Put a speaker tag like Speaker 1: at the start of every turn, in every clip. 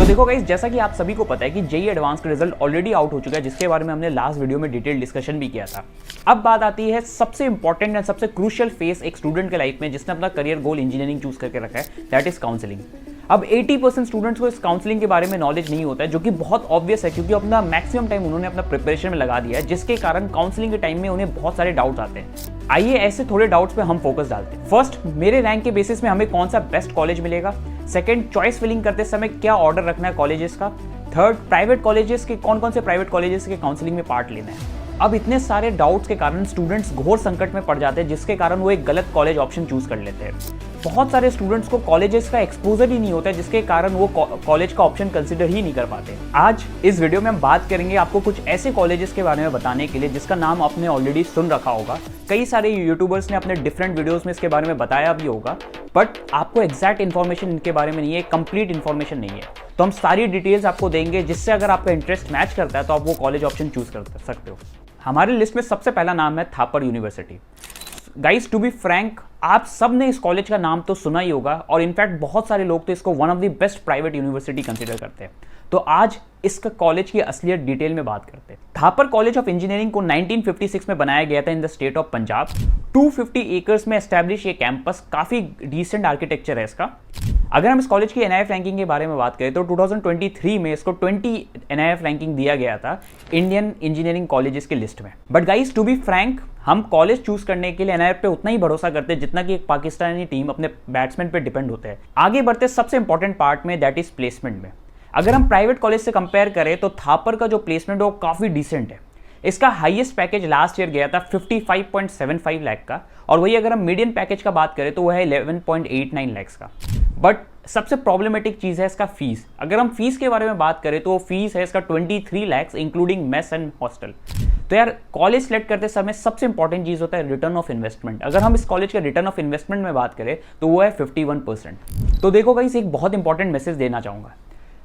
Speaker 1: देखो गाइस, जैसा कि आप सभी को पता है कि जेईई एडवांस का रिजल्ट ऑलरेडी आउट हो चुका है, जिसके बारे में हमने लास्ट वीडियो में डिटेल डिस्कशन भी किया था। अब बात आती है सबसे इंपॉर्टेंट एंड सबसे क्रूशियल फेस एक स्टूडेंट के लाइफ में जिसने अपना करियर गोल इंजीनियरिंग चूज करके रखा है, दैट इज काउंसलिंग। अब 80% स्टूडेंट्स को इस काउंसलिंग के बारे में नॉलेज नहीं होता है, जो कि बहुत ऑब्वियस है क्योंकि अपना मैक्सिमम टाइम उन्होंने अपना प्रिपरेशन में लगा दिया है, जिसके कारण काउंसलिंग के टाइम में उन्हें बहुत सारे डाउट्स आते हैं। आइए ऐसे थोड़े डाउट्स पे हम फोकस डालते हैं। फर्स्ट, मेरे रैंक के बेसिस में हमें कौन सा बेस्ट कॉलेज मिलेगा। सेकंड, चॉइस फिलिंग करते समय क्या ऑर्डर रखना है कॉलेजेस का। थर्ड, प्राइवेट कॉलेजेस के कौन से प्राइवेट कॉलेजेस के काउंसलिंग में पार्ट लेना है। अब इतने सारे डाउट्स के कारण स्टूडेंट्स घोर संकट में पड़ जाते हैं, जिसके कारण वो एक गलत कॉलेज ऑप्शन चूज कर लेते हैं। बहुत सारे स्टूडेंट्स को कॉलेजेस का एक्सपोजर ही नहीं होता है, जिसके कारण वो कॉलेज का ऑप्शन कंसिडर ही नहीं कर पाते। आज इस वीडियो में हम बात करेंगे आपको कुछ ऐसे कॉलेजेस के बारे में बताने के लिए जिसका नाम आपने ऑलरेडी सुन रखा होगा। कई सारे यूट्यूबर्स ने अपने डिफरेंट वीडियोस में इसके बारे में बताया भी होगा, बट आपको एग्जैक्ट इन्फॉर्मेशन इनके बारे में नहीं है, कंप्लीट इन्फॉर्मेशन नहीं है। तो हम सारी डिटेल्स आपको देंगे, जिससे अगर आपका इंटरेस्ट मैच करता है तो आप वो कॉलेज ऑप्शन चूज कर सकते हो। हमारे लिस्ट में सबसे पहला नाम है Thapar university. Guys, to be frank, आप सब ने इस कॉलेज का नाम तो सुना ही होगा और इनफैक्ट बहुत सारे लोग तो इसको one of the best private university consider करते हैं। तो आज इसका कॉलेज की असलियत डिटेल में बात करते हैं। थापर कॉलेज ऑफ इंजीनियरिंग को 1956 में बनाया गया था in the state of Punjab. 250 acres में एस्टैब्लिश ये कैंपस, काफी डिसेंट आर्किटेक्चर है इसका। अगर हम इस कॉलेज की एनआईएफ रैंकिंग के बारे में बात करें तो 2023 में इसको 20 एनआईएफ रैंकिंग दिया गया था इंडियन इंजीनियरिंग कॉलेजेस की लिस्ट में। But guys, to be frank, हम कॉलेज चूज करने के लिए एनआईएफ पे उतना ही भरोसा करते हैं जितना कि एक पाकिस्तानी टीम अपने बैट्समैन पे डिपेंड होते हैं। आगे बढ़ते सबसे इंपॉर्टेंट पार्ट में, दैट इज प्लेसमेंट में। अगर हम प्राइवेट कॉलेज से कंपेयर करें तो थापर का जो प्लेसमेंट है वो काफी डिसेंट है। इसका हाईएस्ट पैकेज लास्ट ईयर गया था 55.75 लाख का, और वही अगर हम मीडियन पैकेज का बात करें तो वह है 11.89 लाख का। बट सबसे प्रॉब्लमेटिक चीज है इसका फीस। अगर हम फीस के बारे में बात करें तो वो फीस है इसका 23 lakh including mess and hostel. तो यार, कॉलेज सेलेक्ट करते समय सबसे इंपॉर्टेंट चीज होता है रिटर्न ऑफ इन्वेस्टमेंट। अगर हम इस कॉलेज के रिटर्न ऑफ इन्वेस्टमेंट में बात करें तो वो है 51%। तो देखो गाइस, एक बहुत इंपॉर्टेंट मैसेज देना चाहूंगा।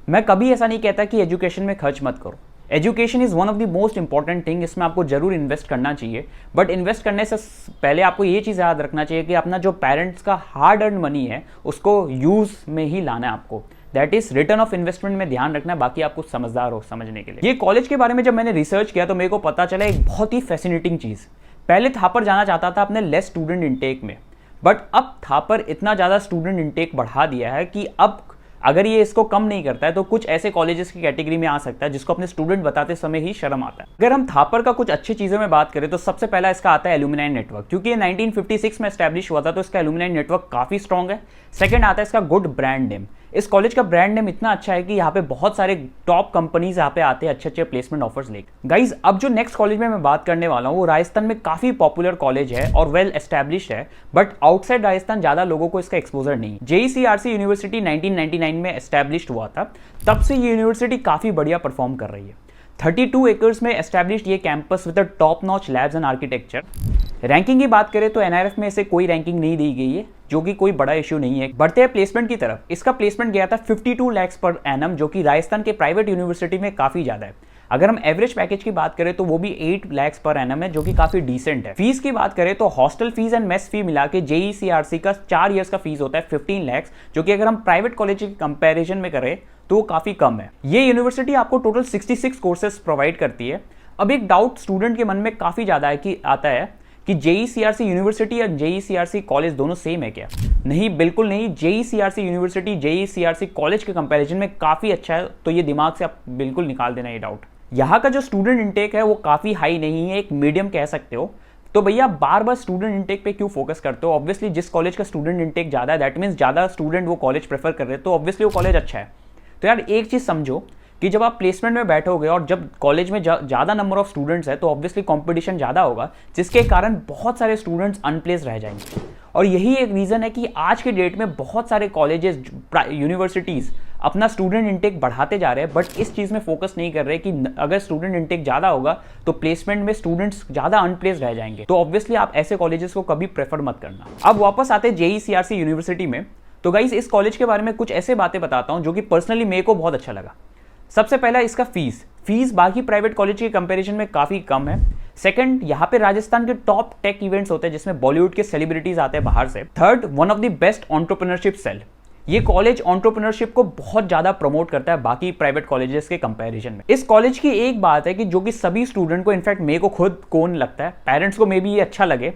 Speaker 1: मैं कभी ऐसा नहीं कहता कि एजुकेशन में खर्च मत करो। Education is one of the most important thing, इसमें आपको जरूर इन्वेस्ट करना चाहिए। बट इन्वेस्ट करने से पहले आपको ये चीज़ याद रखना चाहिए कि अपना जो पेरेंट्स का हार्ड अर्न मनी है उसको यूज में ही लाना है आपको। That is return of investment में ध्यान रखना है। बाकी आपको समझदार हो समझने के लिए। ये कॉलेज के बारे में जब मैंने रिसर्च किया तो मेरे को पता चला एक बहुत ही फैसिनेटिंग चीज़। पहले थापर जाना चाहता था अपने लेस स्टूडेंट इंटेक में, बट अब थापर इतना ज़्यादा स्टूडेंट इंटेक बढ़ा दिया है कि अब अगर ये इसको कम नहीं करता है तो कुछ ऐसे कॉलेजेस की कैटेगरी में आ सकता है जिसको अपने स्टूडेंट बताते समय ही शर्म आता है। अगर हम थापर का कुछ अच्छी चीज़ों में बात करें तो सबसे पहला इसका आता है एलुमनाई नेटवर्क। क्योंकि ये 1956 में एस्टैब्लिश हुआ था तो इसका एलुमनाई नेटवर्क काफ़ी स्ट्रॉन्ग है। सेकंड आता है इसका गुड ब्रांड नेम। इस कॉलेज का ब्रांड नेम इतना अच्छा है कि यहाँ पे बहुत सारे टॉप कंपनीज यहाँ पे आते हैं अच्छे प्लेसमेंट ऑफर्स लेकर। गाइज, अब जो नेक्स्ट कॉलेज में मैं बात करने वाला हूँ वो राजस्थान में काफी पॉपुलर कॉलेज है और वेल एस्टैब्लिश्ड है, बट आउटसाइड राजस्थान ज्यादा लोगों को इसका एक्सपोजर नहीं। जेईसीआरसी यूनिवर्सिटी 1999 में एस्टैब्लिश्ड हुआ था, तब से ये यूनिवर्सिटी काफी बढ़िया परफॉर्म कर रही है। 32 एकर्स में एस्टैब्लिश्ड ये campus with top notch labs and architecture. Ranking की बात करें तो एनआरएफ में इसे कोई रैंकिंग नहीं दी गई है, जो कि कोई बड़ा इश्यू नहीं है। बढ़ते हैं प्लेसमेंट की तरफ। इसका प्लेसमेंट गया था 52 लाख पर एनम, जो कि राजस्थान के प्राइवेट यूनिवर्सिटी में काफी ज्यादा है। अगर हम एवरेज पैकेज की बात करें तो वो भी 8 लाख पर एनम है, जो कि काफी डिसेंट है। फीस की बात करें तो हॉस्टल फीस एंड मेस फी मिला के जेईसीआरसी का 4 ईयर्स का फीस होता है 15 लाख, जो कि अगर हम प्राइवेट कॉलेज के कंपैरिजन में करें तो काफी कम है। ये यूनिवर्सिटी आपको टोटल 66 कोर्सेज प्रोवाइड करती है। अब एक डाउट स्टूडेंट के मन में काफी ज्यादा है कि आता है कि जेईसीआरसी यूनिवर्सिटी या जेईसीआरसी कॉलेज दोनों सेम है क्या? नहीं, बिल्कुल नहीं। जेईसीआरसी यूनिवर्सिटी जेईसीआरसी कॉलेज के कंपैरिजन में काफी अच्छा है, तो ये दिमाग से आप बिल्कुल निकाल देना ये डाउट। यहाँ का जो स्टूडेंट इंटेक है वो काफी हाई नहीं है, एक मीडियम कह सकते हो। तो भैया बार बार स्टूडेंट इंटेक पे क्यों फोकस करते हो? ऑब्वियसली जिस कॉलेज का स्टूडेंट इंटेक ज्यादा है, दैट मीन्स ज्यादा स्टूडेंट वो कॉलेज प्रेफर कर रहे हैं, तो ऑब्वियसली वो कॉलेज अच्छा है। तो यार एक चीज समझो कि जब आप प्लेसमेंट में बैठोगे और जब कॉलेज में ज़्यादा नंबर ऑफ स्टूडेंट्स है तो ऑब्वियसली कंपटीशन ज़्यादा होगा, जिसके कारण बहुत सारे स्टूडेंट्स अनप्लेस रह जाएंगे। और यही एक रीज़न है कि आज के डेट में बहुत सारे कॉलेजेस, यूनिवर्सिटीज़ अपना स्टूडेंट इंटेक बढ़ाते जा रहे हैं, बट इस चीज़ में फोकस नहीं कर रहे कि अगर स्टूडेंट इंटेक ज़्यादा होगा तो प्लेसमेंट में स्टूडेंट्स ज़्यादा अनप्लेस रह जाएंगे। तो ऑब्वियसली आप ऐसे कॉलेजेस को कभी प्रेफर मत करना। अब वापस आते हैं जेईसीआरसी यूनिवर्सिटी में। तो गाइस, इस कॉलेज के बारे में कुछ ऐसे बातें बताता हूँ जो कि पर्सनली मेरे को बहुत अच्छा लगा। सबसे पहला इसका फीस बाकी प्राइवेट कॉलेज के कंपैरिजन में काफी कम है। सेकंड, यहाँ पे राजस्थान के टॉप टेक इवेंट्स होते हैं जिसमें बॉलीवुड के सेलिब्रिटीज आते हैं बाहर से। Third, one of the best entrepreneurship cell. ये कॉलेज एंटरप्रेन्योरशिप को बहुत ज़्यादा प्रमोट करता है बाकी प्राइवेट कॉलेजेस के कंपैरिजन में। इस कॉलेज की एक बात है कि जो कि सभी स्टूडेंट को, इनफैक्ट मेरे को खुद कौन लगता है, पेरेंट्स को मे भी ये अच्छा लगे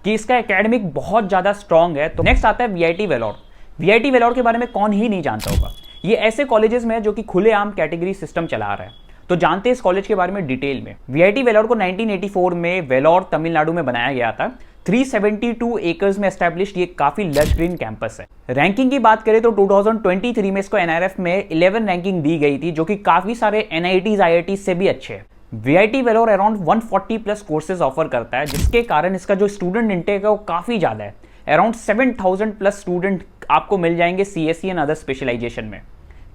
Speaker 1: कि इसका एकेडमिक बहुत ज़्यादा स्ट्रॉन्ग है। तो नेक्स्ट आता है वीआईटी वेलोर। वीआईटी वेलोर के बारे में कौन ही नहीं जानता होगा। ये ऐसे कॉलेजेस में जो कि खुलेआम कैटेगरी सिस्टम चला रहा है। तो जानते हैं इस कॉलेज के बारे में डिटेल में। वीआईटी वेलोर को 1984 में वेलोर तमिलनाडु में बनाया गया था। 372 एकर्स में एस्टैब्लिश्ड ये काफी लश ग्रीन कैंपस है। रैंकिंग की बात करें तो 2023 में इसको एनआरएफ में 11 रैंकिंग दी गई थी, जो कि काफी सारे एनआईटीज आईआईटीज से भी अच्छे है। VIT Vellore around 140 plus courses offer करता है, जिसके कारण इसका जो स्टूडेंट इंटेक है वो काफी ज्यादा है। अराउंड 7000 प्लस स्टूडेंट आपको मिल जाएंगे सीएससी एंड अदर स्पेशलाइजेशन में।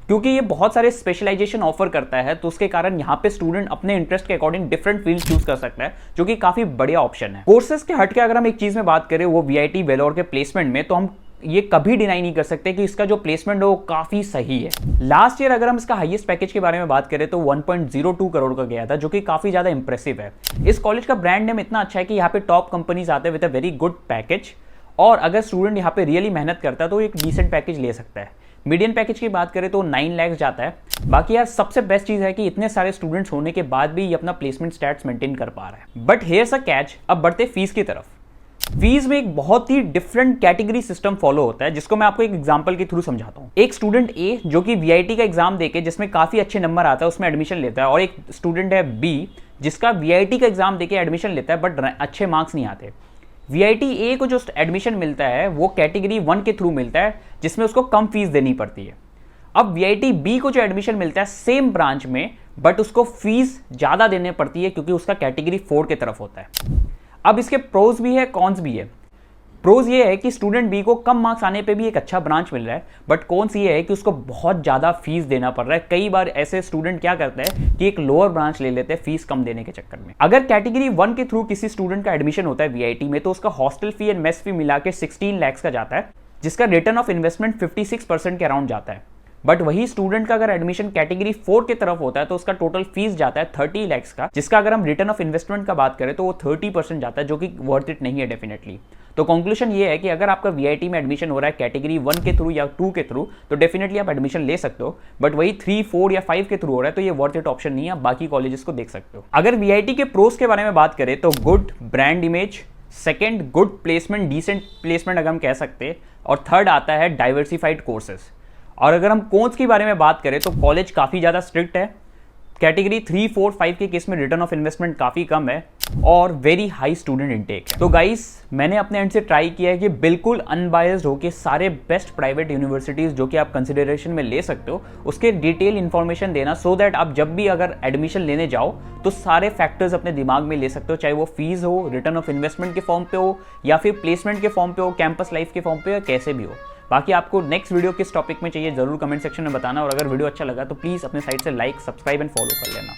Speaker 1: क्योंकि ये बहुत सारे स्पेशलाइजेशन ऑफर करता है, तो उसके कारण यहाँ पे स्टूडेंट अपने इंटरेस्ट के अकॉर्डिंग डिफरेंट फील्ड चूज कर सकता है, जो कि काफी बढ़िया ऑप्शन है। कोर्सेज के हटके अगर हम एक चीज में बात करें वो वीआईटी वेलोर के प्लेसमेंट में, तो हम ये कभी डिनाई नहीं कर सकते कि इसका जो प्लेसमेंट है वो काफी सही है। लास्ट ईयर अगर हम इसका हाईएस्ट पैकेज के बारे में बात करें तो 1.02 करोड़ का गया था, जो कि काफी ज्यादा इंप्रेसिव है। इस कॉलेज का ब्रांड नेम इतना अच्छा है कि यहाँ पे टॉप कंपनीज आते हैं with a very good package, और अगर स्टूडेंट यहाँ पे रियली मेहनत करता है तो एक डिसेंट पैकेज ले सकता है। मीडियन पैकेज की बात करें तो 9 लाख जाता है। बाकी यार सबसे बेस्ट चीज है कि इतने सारे स्टूडेंट्स होने के बाद भी ये अपना प्लेसमेंट स्टैट्स मेंटेन कर पा रहा है। But here's a catch. अब बढ़ते फीस की तरफ। फीस में एक बहुत ही डिफरेंट कैटेगरी सिस्टम फॉलो होता है, जिसको मैं आपको एक एग्जांपल के थ्रू समझाता हूँ। एक स्टूडेंट ए जो कि वीआईटी का एग्जाम देके जिसमें काफी अच्छे नंबर आता है उसमें एडमिशन लेता है, और एक स्टूडेंट है बी जिसका वीआईटी का एग्जाम देके एडमिशन लेता है बट अच्छे मार्क्स नहीं आते। वीआईटी ए को जो एडमिशन मिलता है वो कैटेगरी 1 के थ्रू मिलता है, जिसमें उसको कम फीस देनी पड़ती है। अब वीआईटी बी को जो एडमिशन मिलता है सेम ब्रांच में, बट उसको फीस ज्यादा देनी पड़ती है क्योंकि उसका कैटेगरी 4 की तरफ होता है। अब इसके प्रोज भी है, कॉन्स भी है। प्रोज ये है कि स्टूडेंट बी को कम मार्क्स आने पे भी एक अच्छा ब्रांच मिल रहा है, बट कॉन्स ये है कि उसको बहुत ज्यादा फीस देना पड़ रहा है। कई बार ऐसे स्टूडेंट क्या करते हैं कि एक लोअर ब्रांच ले लेते हैं फीस कम देने के चक्कर में। अगर कैटेगरी 1 के थ्रू किसी स्टूडेंट का एडमिशन होता है वीआईटी में, तो उसका हॉस्टल फी एंड मेस फी मिला के 16 लाख का जाता है, जिसका रिटर्न ऑफ इन्वेस्टमेंट 56% के अराउंड जाता है। बट वही स्टूडेंट का अगर एडमिशन कैटेगरी 4 की तरफ होता है तो उसका टोटल फीस जाता है 30 लाख का, जिसका अगर हम रिटर्न ऑफ इन्वेस्टमेंट का बात करें तो वो 30% जाता है, जो कि वर्थ इट नहीं है डेफिनेटली। तो कंक्लूजन ये है कि अगर आपका वीआईटी में एडमिशन हो रहा है कैटेगरी 1 के थ्रू या 2 के थ्रू, तो डेफिनेटली आप एडमिशन ले सकते हो। बट वही 3, 4 या 5 के थ्रू हो रहा है तो ये वर्थ इट ऑप्शन नहीं है, आप बाकी कॉलेजेस को देख सकते हो। अगर वीआईटी के प्रोस के बारे में बात करें तो good brand image, second good placement, decent placement अगर हम कह सकते हैं, और थर्ड आता है डाइवर्सिफाइड कोर्सेज। और अगर हम कोर्स के बारे में बात करें तो कॉलेज काफ़ी ज़्यादा स्ट्रिक्ट है। कैटेगरी 3, 4, 5 के केस में रिटर्न ऑफ इन्वेस्टमेंट काफ़ी कम है और वेरी हाई स्टूडेंट इंटेक है। तो गाइस मैंने अपने एंड से ट्राई किया है कि बिल्कुल अनबायस्ड होकर सारे बेस्ट प्राइवेट यूनिवर्सिटीज़ जो कि आप कंसिडरेशन में ले सकते हो उसके डिटेल इन्फॉर्मेशन देना, सो दैट आप जब भी अगर एडमिशन लेने जाओ तो सारे फैक्टर्स अपने दिमाग में ले सकते हो, चाहे वो फीस हो, रिटर्न ऑफ इन्वेस्टमेंट के फॉर्म पे हो, या फिर प्लेसमेंट के फॉर्म पे हो, कैंपस लाइफ के फॉर्म पे, या कैसे भी हो। बाकी आपको नेक्स्ट वीडियो किस टॉपिक में चाहिए जरूर कमेंट सेक्शन में बताना, और अगर वीडियो अच्छा लगा तो प्लीज़ अपने साइड से लाइक, सब्सक्राइब एंड फॉलो कर लेना।